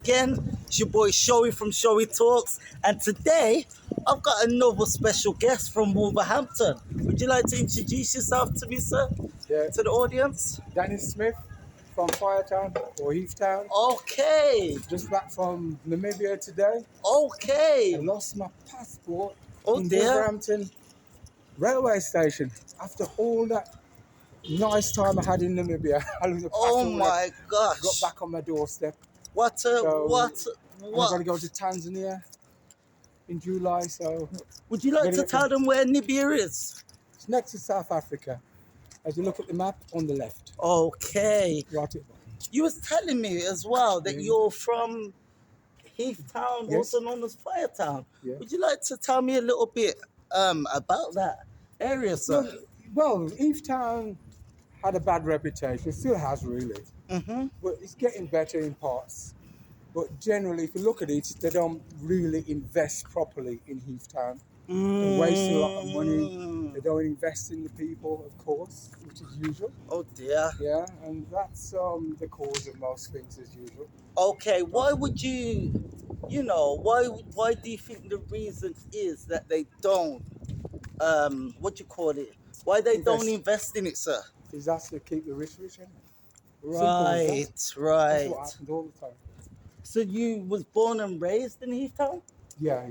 again. It's your boy Showy from Showy Talks, and today I've got another special guest from Wolverhampton. Would you like to introduce yourself to me, sir? Yeah, To the audience? Danny Smith from Firetown or Heathtown. Okay, Just back from Namibia today. I okay. lost my passport Oh in dear. Wolverhampton railway station. After all that nice time I had in Namibia, I lose a Oh passport. my Got gosh. back on my doorstep. What a, So, And I've got to what? go to Tanzania in July. So Would you like getting to it tell them where Namibia is? it's next to South Africa. As you look at the map on the left, Okay. right at the bottom. You was telling me as well that Yeah. you're from Heathtown, Yes. also known as Firetown. Yeah. Would you like to tell me a little bit about that area, sir? Well, Heathtown had a bad reputation. It still has, really. Mm-hmm. But it's getting better in parts. But generally, if you look at it, they don't really invest properly in Heathtown. They waste a lot of money. They don't invest in the people, of course, which is usual. Oh dear. Yeah, and that's the cause of most things, as usual. Okay, why would you, why do you think the reason is that they don't, what do you call it? Why they don't invest in it, sir? Is that to keep the rich rich? Simple as that. Right, That's right. what happened all the time. So you was born and raised in Heathtown? Yeah.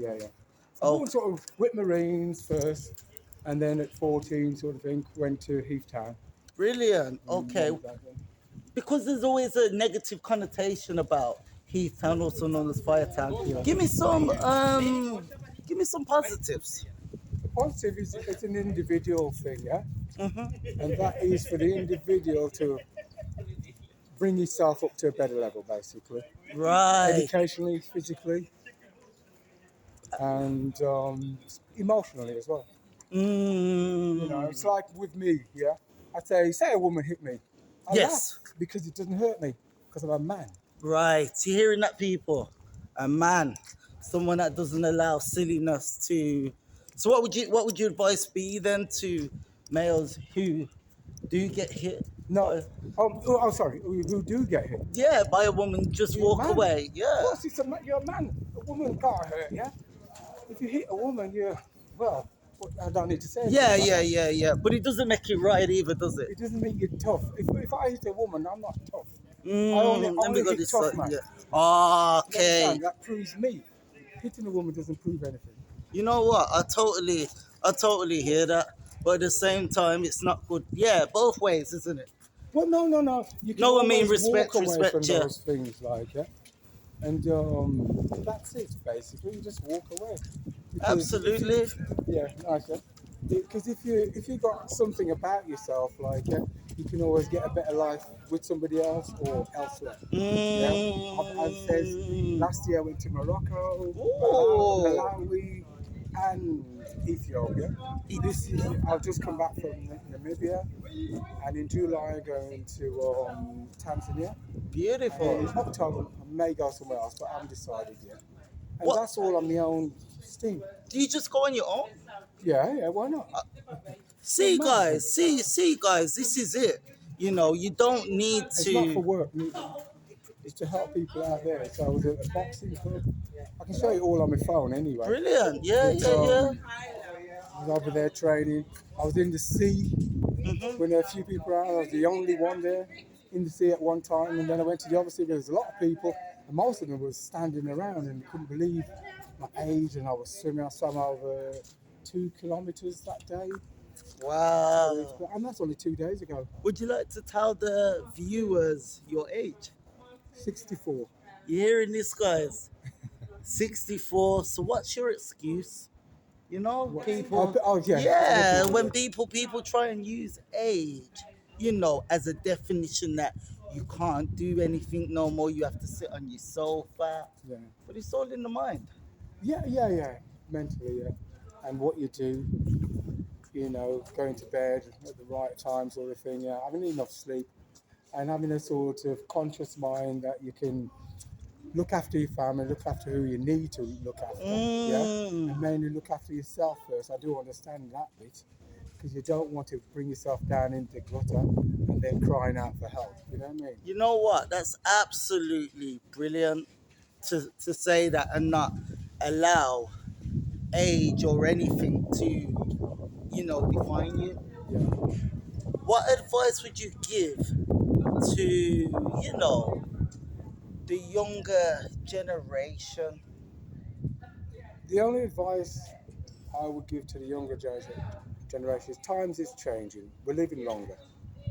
Oh. Born sort of with Marines first, and then at 14, sort of thing, went to Heathtown. Brilliant. Okay. And back then. Because there's always a negative connotation about Heathtown, also known as Firetown. Yeah. Give me some positives. The positive is it's an individual thing, yeah? Mm-hmm. And that is for the individual to bring yourself up to a better level, basically. Right. Educationally, physically, and emotionally as well. You know, it's like with me, yeah? I'd say a woman hit me. I Yes. laugh because it doesn't hurt me, because I'm a man. Right. You're hearing that, people? A man, someone that doesn't allow silliness to. So what would your advice be then to males who do get hit? No, oh, sorry, who do get hit. Yeah, by a woman, just You're a walk man. away. Of Yeah. course, you're a man. A woman can't hurt you. If you hit a woman, well, I don't need to say Yeah, anything about yeah. But it doesn't make it right either, does it? It doesn't make you tough. If I hit a woman, I'm not tough. Let me go hit this tough side. man. Yeah. Okay. Understand? That proves me. Hitting a woman doesn't prove anything. You know what? I totally hear that. But at the same time, it's not good. Yeah, both ways, isn't it? Well, no. You can No, I mean, always respect, walk away from yeah. those things, like, yeah. And that's it, basically. You just walk away. Because Absolutely. Yeah, nice. Yeah? Because if you got something about yourself, like, yeah, you can always get a better life with somebody else or elsewhere. Yeah? As says, last year I went to Morocco, Malawi, and Ethiopia. This year I've just come back from Namibia, and in July going to Tanzania. Beautiful. In October I may go somewhere else, but I haven't decided yet. And What? that's all on my own steam. Do you just go on your own? Yeah, why not? See, guys, this is it. You know, you don't need It's not for to. work. It's to help people out there. So I was at a boxing club. I can show you all on my phone anyway. Brilliant. Yeah. I was over there training. I was in the sea when there were a few people around. I was the only one there in the sea at one time. And then I went to the other sea where there's a lot of people. And most of them were standing around and couldn't believe my age. And I was swimming. I swam over 2 kilometers that day. Wow. And that's only 2 days ago. Would you like to tell the viewers your age? 64. You hearing this, guys? 64. So what's your excuse? You know, people. Yeah. Yeah, when people try and use age, as a definition that you can't do anything no more. You have to sit on your sofa. Yeah. But it's all in the mind. Yeah. Mentally, yeah. And what you do, going to bed at the right time, sort of thing. Yeah, having enough sleep, and having a sort of conscious mind that you can look after your family, look after who you need to look after, yeah, and mainly look after yourself first. I do understand that bit, because you don't want to bring yourself down into the gutter and then crying out for help. You know what I mean? You know what? That's absolutely brilliant. to say that and not allow age or anything to, define you. Yeah. What advice would you give to, the younger generation? The only advice I would give to the younger generation is times is changing. We're living longer,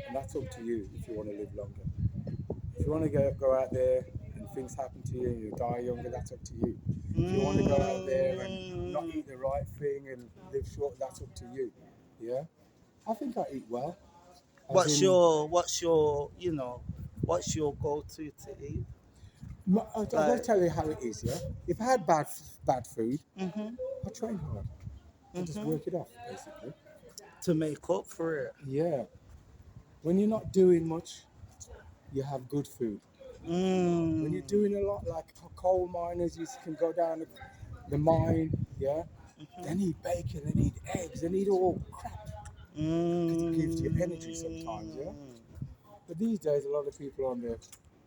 and that's up to you if you want to live longer. If you want to go out there and things happen to you and you die younger, that's up to you. If you want to go out there and not Mm, eat the right thing and live short, that's up to you. Yeah, I think I eat well. As what's in, your what's your what's your go-to to eat? I will Like, tell you how it is. Yeah, if I had bad food, hmm I train hard. I just hmm work it off, basically. to make up for it. Yeah, when you're not doing much, you have good food. When you're Mm, doing a lot, like coal miners, you can go down the mine, yeah. They need bacon, they need eggs, they need all crap because it gives you energy sometimes, yeah. mm, But these days, a lot of people are on their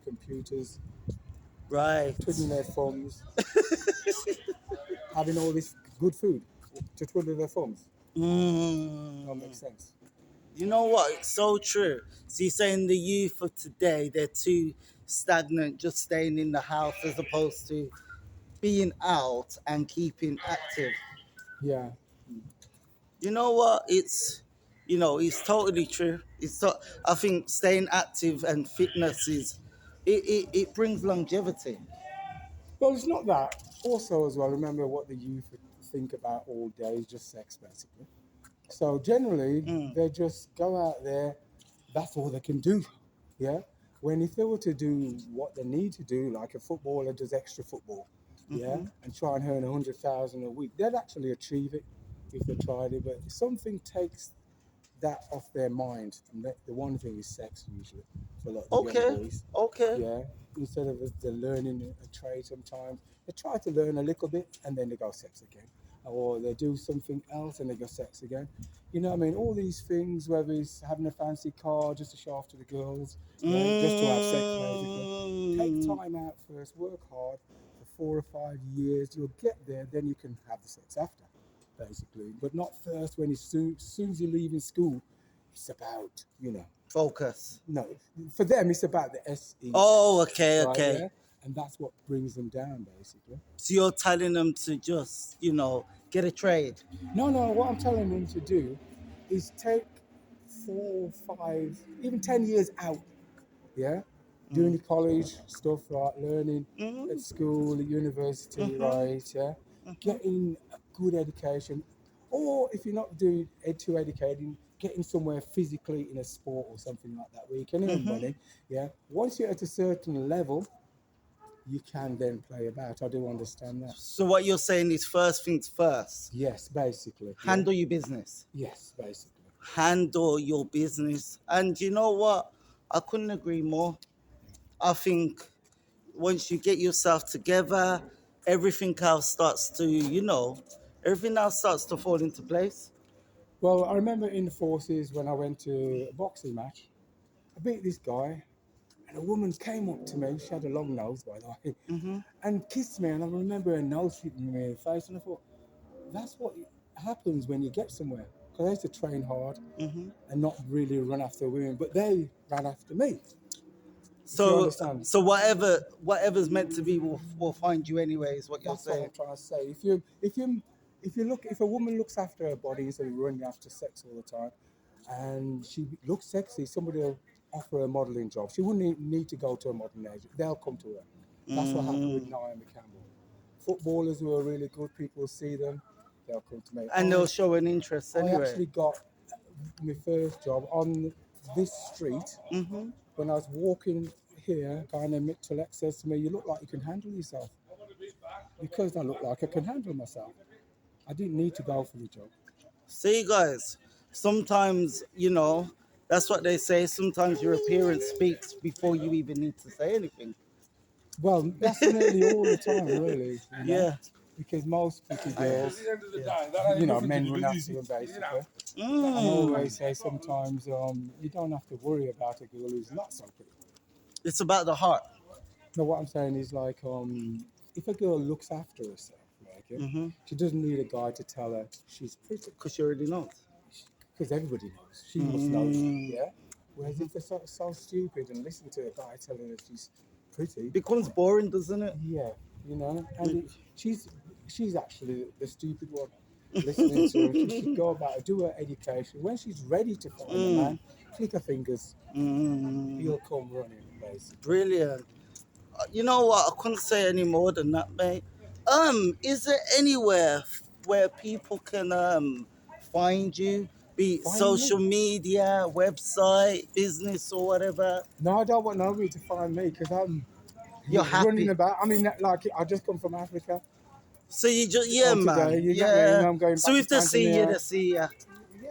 computers, right. twiddling their thumbs, having all this good food to twiddle their thumbs. Don't make Mm. sense. You know what? It's so true. So you're saying the youth of today, they're too stagnant, just staying in the house as opposed to being out and keeping active. Yeah. You know what? It's totally true. I think staying active and fitness it brings longevity. Well, it's not that. Also, as well, remember what the youth think about all day is just sex, basically. So generally, Mm, they just go out there. That's all they can do. Yeah. When if they were to do what they need to do, like a footballer does extra football, yeah, hmm and try and earn 100,000 a week, they'd actually achieve it if they tried it. But something takes that off their mind, and the one thing is sex usually for a lot of the young Okay. boys. Okay. Yeah. Instead of they're learning a trade, sometimes they try to learn a little bit and then they go sex again, or they do something else and they go sex again. You know what I mean? All these things, whether it's having a fancy car just to show off to the girls, yeah, just to have sex basically. Take Mm, time out first, work hard for 4 or 5 years. You'll get there, then you can have the sex after, basically. But not first when it's soon as you're leaving school. It's about, focus. no, for them it's about the Oh, sex, okay, right? okay. Yeah, and that's what brings them down, basically. So you're telling them to just, get a trade. No, no, what I'm telling them to do is take 4, 5, even 10 years out, yeah, doing Mm. the college stuff, right, learning at Mm, school, at university, mm-hmm, right, yeah, mm-hmm, getting a good education, or if you're not doing too educating, getting somewhere physically in a sport or something like that where you can earn mm-hmm. money, yeah. Once you're at a certain level, you can then play about. I do understand that. So what you're saying is first things first. Yes, basically, yeah. Handle your business. Yes, basically. Handle your business. And you know what? I couldn't agree more. I think once you get yourself together, everything else starts to, everything else starts to fall into place. Well, I remember in the forces when I went to a boxing match, I beat this guy, and a woman came up to me. She had a long nose, by the way, Mm-hmm. and kissed me. And I remember her nose hitting me in the face, and I thought, that's what happens when you get somewhere. Because I used to train hard Mm-hmm. and not really run after women, but they ran after me. If you So understand. so whatever's meant to be will find you anyway, is what you're That's what saying. I'm trying to say. If a woman looks after her body instead of running after sex all the time, and she looks sexy, somebody will offer her a modelling job. She wouldn't need to go to a modelling agent. They'll come to her. That's what happened with Mm. Naomi Campbell. Footballers who are really good, people see them, they'll come to me. And they'll show an interest I anyway. actually got my first job on this street Mm-hmm. when I was walking here. A guy named Mick Tillett says to me, "You look like you can handle yourself." Because I look like I can handle myself. I didn't need to go for the job. See, guys, sometimes, that's what they say. Sometimes your appearance speaks before you even need to say anything. Well, that's nearly all the time, really, Yeah. because most pretty girls, men run after them basically. And I Mm. always say sometimes you don't have to worry about a girl who's not so pretty. It's about the heart. No, what I'm saying is like if a girl looks after herself, like, she doesn't need a guy to tell her she's pretty, Because you already know. because everybody knows. She must know, yeah? Whereas if they're so stupid and listen to a guy telling her she's pretty, Becomes boring, doesn't it? yeah, you know, and she's actually the stupid one listening to her. She should go about it, do her education. When she's ready to find a man, click her fingers, he'll come running, basically. Brilliant. You know what? I couldn't say any more than that, mate. Is there anywhere where people can find you? Be it Find social media, website, business, or whatever. No, I don't want nobody to find me because I'm You're running happy. about. I mean, like, I just come from Africa. So you just Today, man. you get me? And Yeah. I'm going So back if to they see you, Tanzania. they see you. Yeah.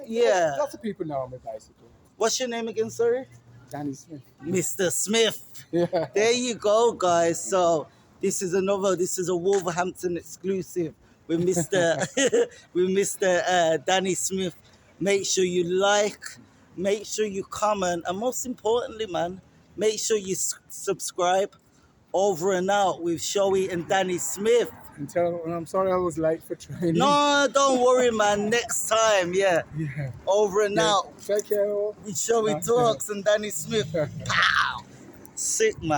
Yeah. Lots of people know me, basically. What's your name again, sorry? Danny Smith. Mr. Smith. Yeah. There you go, guys. So this is a Wolverhampton exclusive with Mr. with Mr. Danny Smith. Make sure you like, make sure you comment, and most importantly, man, make sure you subscribe. Over and out with Shoei and Danny Smith. And I'm sorry I was late for training. No, don't worry, man. Next time, yeah. Yeah. Over and out Take care, all. with Shoei Talks and Danny Smith. Pow! Sick, man.